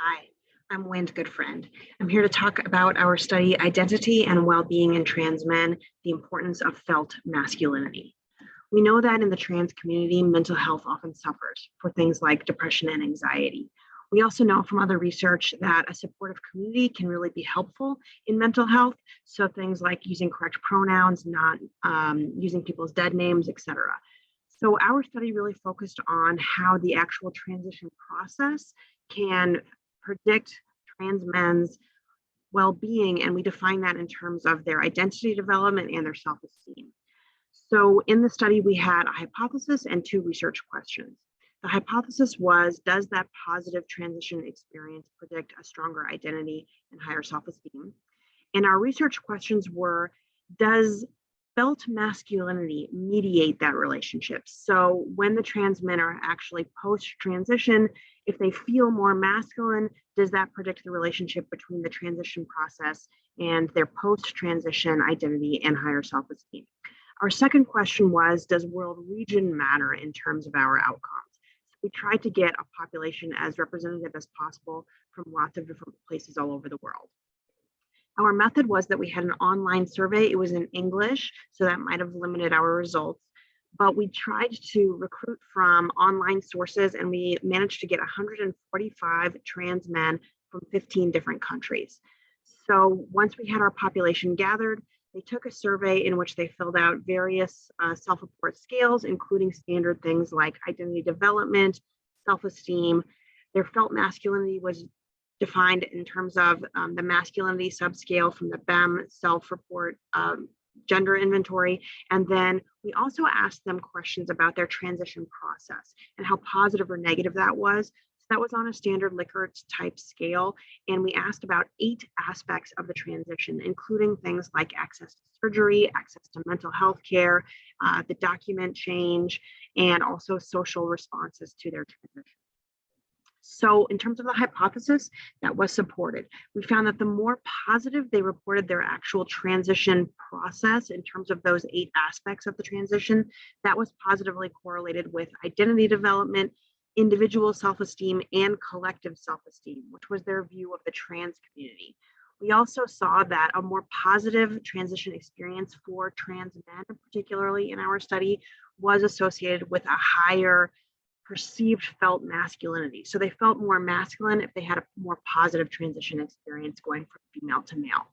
Hi, I'm Wynn's good friend. I'm here to talk about our study, Identity and Well-Being in Trans Men, the Importance of Felt Masculinity. We know that in the trans community, mental health often suffers for things like depression and anxiety. We also know from other research that a supportive community can really be helpful in mental health. So things like using correct pronouns, not using people's dead names, etc. So our study really focused on how the actual transition process can predict trans men's well-being, and we define that in terms of their identity development and their self-esteem. So in the study, we had a hypothesis and two research questions. The hypothesis was, does that positive transition experience predict a stronger identity and higher self-esteem? And our research questions were, does felt masculinity mediate that relationship? So when the trans men are actually post-transition, if they feel more masculine, does that predict the relationship between the transition process and their post-transition identity and higher self-esteem? Our second question was, does world region matter in terms of our outcomes? We tried to get a population as representative as possible from lots of different places all over the world. Our method was that we had an online survey. It was in English, so that might have limited our results. But we tried to recruit from online sources, and we managed to get 145 trans men from 15 different countries. So once we had our population gathered, they took a survey in which they filled out various self-report scales, including standard things like identity development, self-esteem. Their felt masculinity was defined in terms of the masculinity subscale from the BEM self-report gender inventory. And then we also asked them questions about their transition process and how positive or negative that was. So that was on a standard Likert type scale. And we asked about 8 aspects of the transition, including things like access to surgery, access to mental health care, the document change, and also social responses to their transition. So in terms of the hypothesis, that was supported. We found that the more positive they reported their actual transition process in terms of those 8 aspects of the transition, that was positively correlated with identity development, individual self-esteem, and collective self-esteem, which was their view of the trans community. We also saw that a more positive transition experience for trans men, particularly in our study, was associated with a higher perceived felt masculinity. So they felt more masculine if they had a more positive transition experience going from female to male.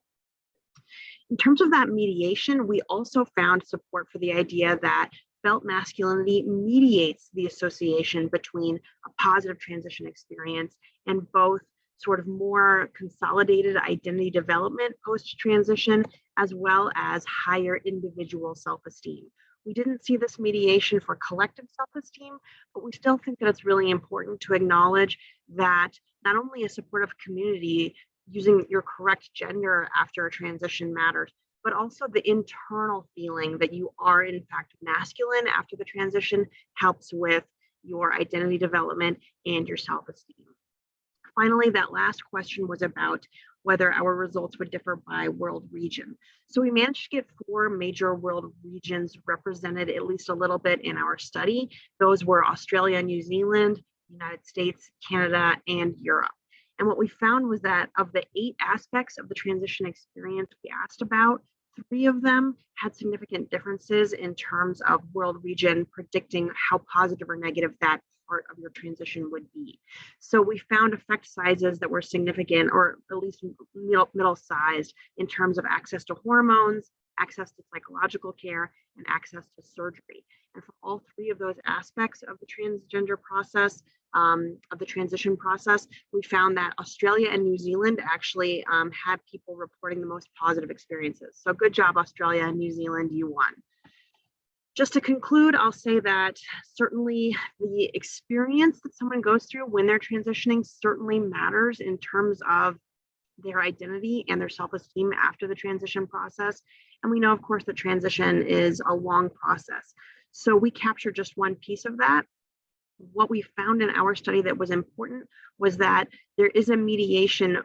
In terms of that mediation, we also found support for the idea that felt masculinity mediates the association between a positive transition experience and both sort of more consolidated identity development post-transition, as well as higher individual self-esteem. We didn't see this mediation for collective self-esteem, but we still think that it's really important to acknowledge that not only a supportive community using your correct gender after a transition matters, but also the internal feeling that you are in fact masculine after the transition helps with your identity development and your self-esteem. Finally, that last question was about whether our results would differ by world region. So we managed to get 4 major world regions represented at least a little bit in our study. Those were Australia, New Zealand, United States, Canada, and Europe. And what we found was that of the 8 aspects of the transition experience we asked about, 3 of them had significant differences in terms of world region predicting how positive or negative that part of your transition would be. So we found effect sizes that were significant, or at least middle-sized, in terms of access to hormones, access to psychological care, and access to surgery. And for all 3 of those aspects of the transgender process, of the transition process, we found that Australia and New Zealand actually had people reporting the most positive experiences. So good job, Australia and New Zealand, you won. Just to conclude, I'll say that certainly the experience that someone goes through when they're transitioning certainly matters in terms of their identity and their self-esteem after the transition process. And we know, of course, that transition is a long process. So we captured just one piece of that. What we found in our study that was important was that there is a mediation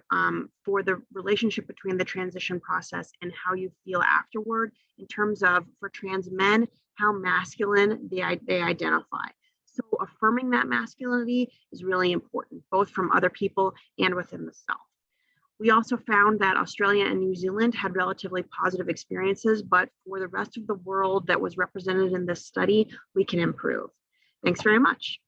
for the relationship between the transition process and how you feel afterward in terms of, for trans men, how masculine they identify. So affirming that masculinity is really important, both from other people and within the self. We also found that Australia and New Zealand had relatively positive experiences, but for the rest of the world that was represented in this study, we can improve. Thanks very much.